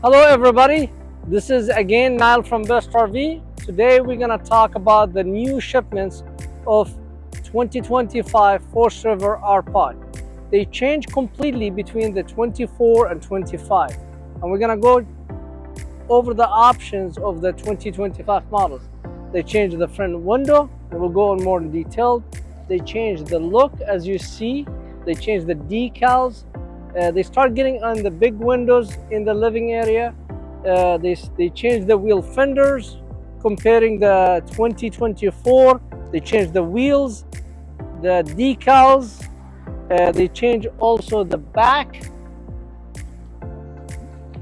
Hello everybody, this is again Nile from Best RV. Today we're going to talk about the new shipments of 2025 Force River R-Pod. They change completely between the 24 and 25, and we're going to go over the options of the 2025 models. They changed the front window, and we'll go on more in detail. They changed the look, as you see. They changed the decals. They start getting on the big windows in the living area. They changed the wheel fenders. Comparing the 2024, they changed the wheels, the decals. They changed also the back,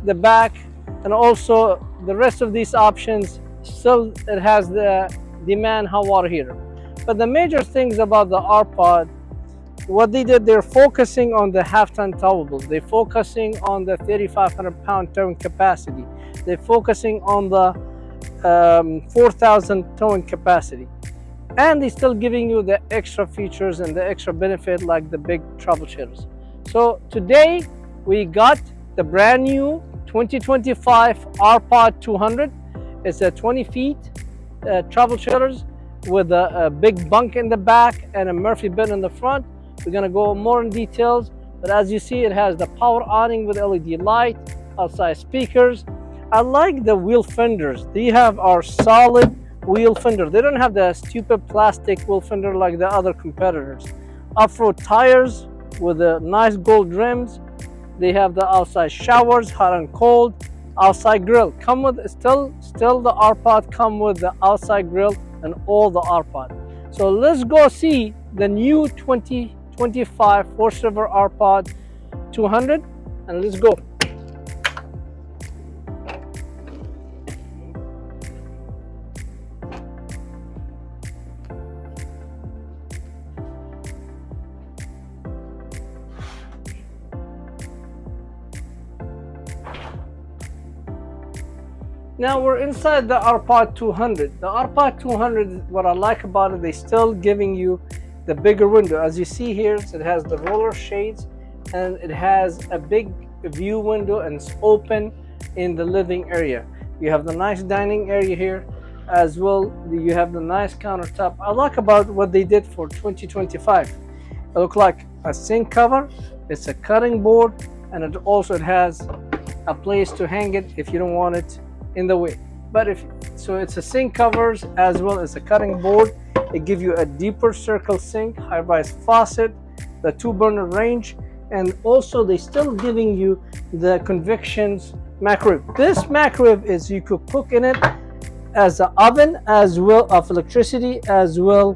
and also the rest of these options. Still, it has the demand hot water heater. But the major things about the R-Pod, what they did, they're focusing on the half-ton towables. They're focusing on the 3,500 pound towing capacity. They're focusing on the 4,000 towing capacity. And they're still giving you the extra features and the extra benefit like the big travel trailers. So today we got the brand new 2025 R-Pod 200. It's a 20 feet travel trailers with a big bunk in the back and a Murphy bed in the front. We're going to go more in details, but as you see, it has the power awning with LED light, outside speakers. I like the wheel fenders. They have our solid wheel fender. They don't have the stupid plastic wheel fender like the other competitors. Off-road tires with the nice gold rims. They have the outside showers, hot and cold. Outside grill. Come with still the R-Pod come with the outside grill and all the R-Pod. So let's go see the new 2025 Force River R-Pod 200, and let's go. Now we're inside the R-Pod 200. The R-Pod 200, what I like about it, they still giving you the bigger window. As you see here, it has the roller shades and it has a big view window and it's open in the living area. You have the nice dining area here as well. You have the nice countertop. I like about what they did for 2025. It looks like a sink cover. It's a cutting board, and it has a place to hang it if you don't want it in the way. But it's a sink covers as well as a cutting board. It gives you a deeper circle sink, high-rise faucet, the 2-burner range, and also they still giving you the convections microwave. This microwave is you could cook in it as an oven as well of electricity as well,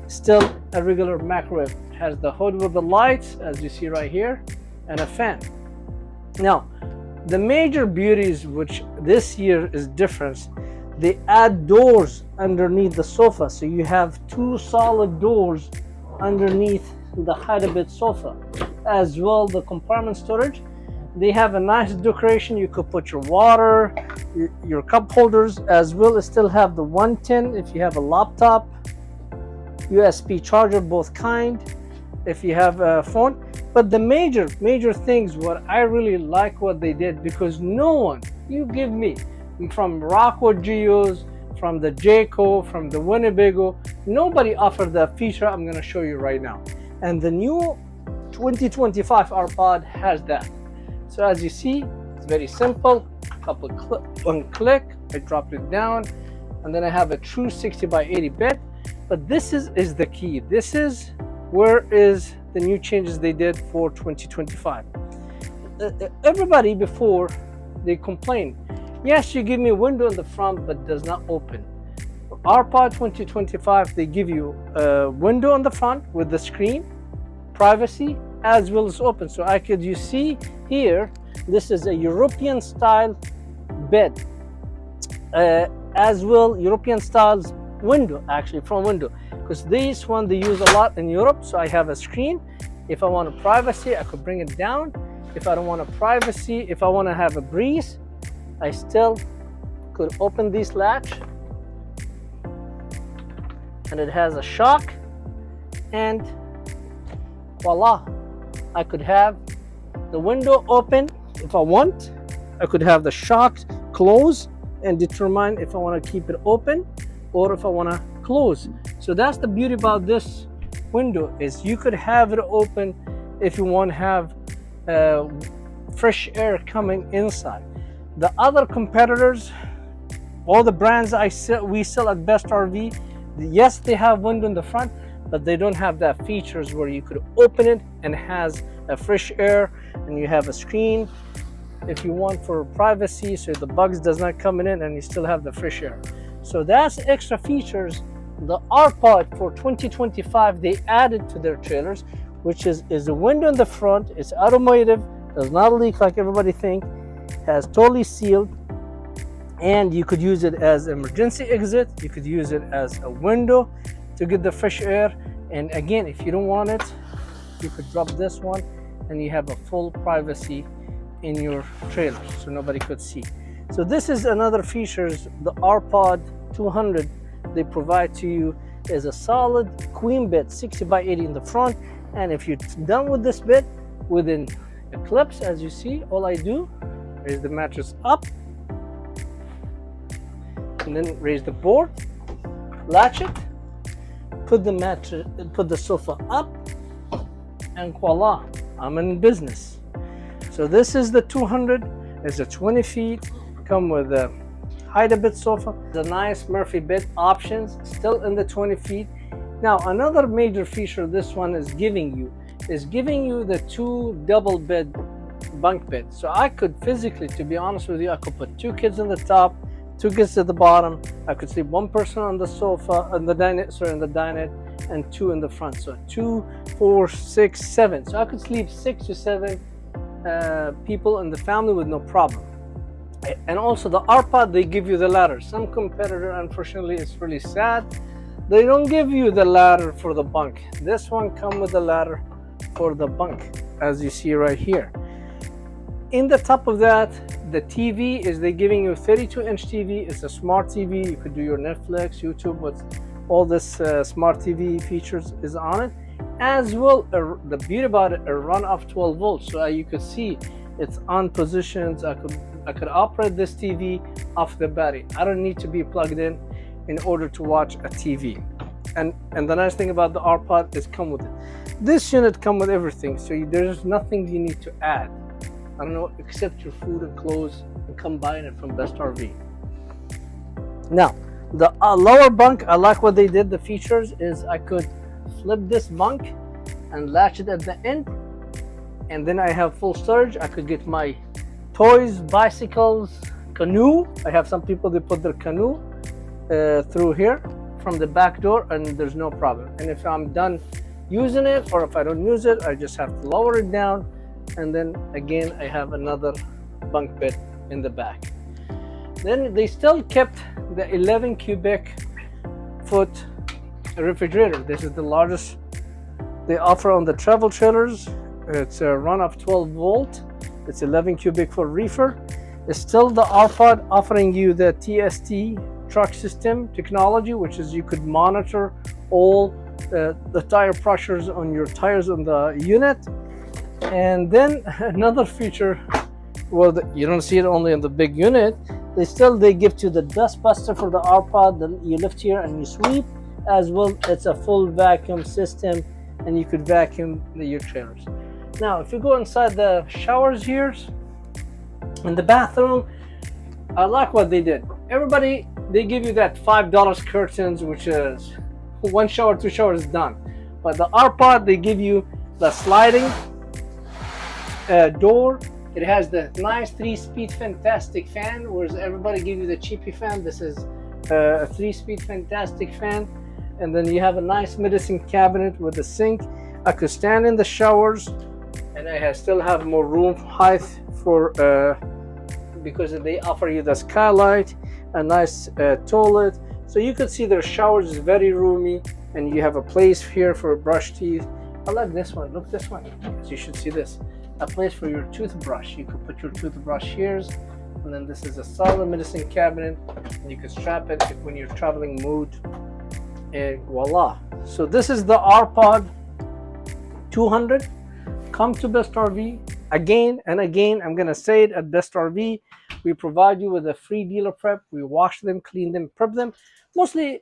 still a regular microwave. It has the hood with the lights as you see right here and a fan. Now the major beauties which this year is different, they add doors underneath the sofa. So you have 2 solid doors underneath the hide-a-bed sofa. As well, the compartment storage, they have a nice decoration. You could put your water, your cup holders, as well as still have the 110 if you have a laptop, USB charger, both kind, if you have a phone. But the major things, what I really like what they did, because no one, you give me, from Rockwood Geos, from the Jayco, from the Winnebago, nobody offered the feature I'm going to show you right now. And the new 2025 R-Pod has that. So as you see, it's very simple. One click, I dropped it down, and then I have a true 60 by 80 bed. But this is the key. This is where is the new changes they did for 2025. Everybody before, they complained, yes, you give me a window in the front but does not open. R-Pod 2025, they give you a window on the front with the screen, privacy, as well as open. So you see here, this is a European style bed, as well European styles window, actually front window, because this one they use a lot in Europe. So I have a screen. If I want a privacy, I could bring it down. If I don't want a privacy, if I want to have a breeze, I still could open this latch, and it has a shock, and voila, I could have the window open if I want, I could have the shocks close and determine if I want to keep it open or if I want to close. So that's the beauty about this window, is you could have it open if you want to have fresh air coming inside. The other competitors, all the brands we sell at Best RV, yes, they have window in the front, but they don't have that features where you could open it and has a fresh air, and you have a screen if you want for privacy, so the bugs does not come in and you still have the fresh air. So that's extra features the RPod for 2025 they added to their trailers, which is a window in the front. It's automotive, does not leak like everybody think, has totally sealed, and you could use it as emergency exit. You could use it as a window to get the fresh air. And again, if you don't want it, you could drop this one and you have a full privacy in your trailer so nobody could see. So this is another features the RPod 200 they provide to you, is a solid queen bed 60 by 80 in the front. And if you're done with this bed within a clips, as you see, all I do is the mattress up and then raise the board, latch it, put the mattress, put the sofa up, and voila, I'm in business. So this is the 200. It's a 20 feet, come with a hide-a-bed sofa, the nice Murphy bed options, still in the 20 feet. Now another major feature this one is giving you the 2 double bed bunk bed. So I could physically, to be honest with you, I could put 2 kids on the top, 2 kids at the bottom. I could sleep 1 person on the sofa, on the dinette, and 2 in the front. So 2, 4, 6, 7. So I could sleep 6 to 7 people in the family with no problem. And also the RPod, they give you the ladder. Some competitor, unfortunately, it's really sad, they don't give you the ladder for the bunk. This one come with the ladder for the bunk, as you see right here. In the top of that, the TV is they giving you a 32-inch TV. It's a smart TV. You could do your Netflix, YouTube, with all this smart TV features is on it. As well, the beauty about it, a run of 12 volts. So you could see it's on positions. I could operate this TV off the battery. I don't need to be plugged in order to watch a TV. And the nice thing about the RPod is come with it. This unit come with everything, so there's nothing you need to add. I don't know, except your food and clothes, and combine it from Best RV. Now, the lower bunk, I like what they did. The features is I could flip this bunk and latch it at the end, and then I have full storage. I could get my toys, bicycles, canoe. I have some people, they put their canoe through here from the back door, and there's no problem. And if I'm done using it, or if I don't use it, I just have to lower it down, and then again I have another bunk bed in the back. Then they still kept the 11 cubic foot refrigerator. This is the largest they offer on the travel trailers. It's a run of 12 volt. It's 11 cubic foot reefer. It's still the RPod offering you the TST truck system technology, which is you could monitor all the tire pressures on your tires on the unit. And then another feature, well, you don't see it only in the big unit. They give you the dust buster for the RPod that you lift here and you sweep. As well, it's a full vacuum system, and you could vacuum your trailers. Now, if you go inside the showers here, in the bathroom, I like what they did. Everybody, they give you that $5 curtains, which is 1 shower, 2 showers done. But the RPod, they give you the sliding door. It has the nice 3-speed fantastic fan, whereas everybody give you the cheapy fan. This is a 3-speed fantastic fan. And then you have a nice medicine cabinet with a sink. I could stand in the showers, and I still have more room height for because they offer you the skylight, a nice toilet. So you could see their showers is very roomy, and you have a place here for brush teeth. I like this one. Look, this one. So you should see this. A place for your toothbrush. You could put your toothbrush here, and then this is a solid medicine cabinet, and you can strap it when you're traveling mood, and voila. So this is the RPod 200. Come to Best RV, Again and again, I'm going to say it at Best RV. We provide you with a free dealer prep. We wash them, clean them, prep them. Mostly,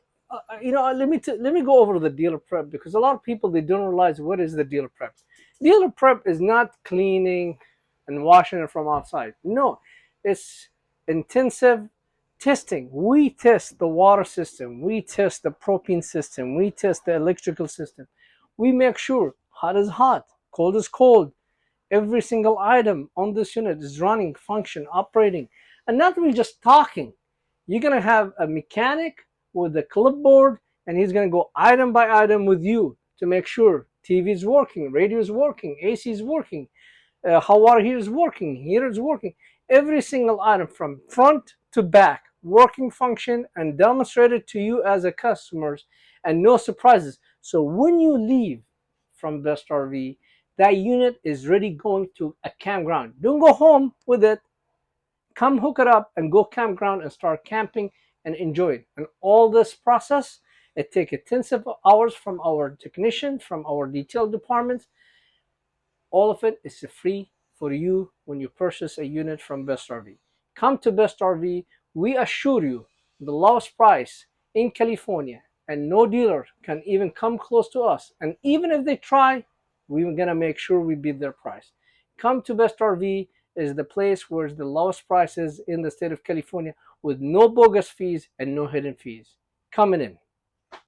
let me go over the dealer prep, because a lot of people, they don't realize what is the dealer prep. Dealer prep is not cleaning and washing it from outside. No, it's intensive testing. We test the water system, we test the propane system, we test the electrical system. We make sure hot is hot, cold is cold. Every single item on this unit is running, function, operating, and not really just talking. You're going to have a mechanic with a clipboard, and he's going to go item by item with you to make sure TV is working, radio is working, AC is working, hot water heater is working, heater is working. Every single item from front to back, working function, and demonstrated to you as a customers, and no surprises. So when you leave from Best RV, that unit is ready going to a campground. Don't go home with it. Come hook it up and go campground and start camping and enjoy it. And all this process, it takes intensive hours from our technician, from our detail departments. All of it is free for you when you purchase a unit from Best RV. Come to Best RV. We assure you the lowest price in California, and no dealer can even come close to us. And even if they try, we're gonna make sure we beat their price. Come to Best RV is the place where the lowest prices in the state of California, with no bogus fees and no hidden fees. Coming in.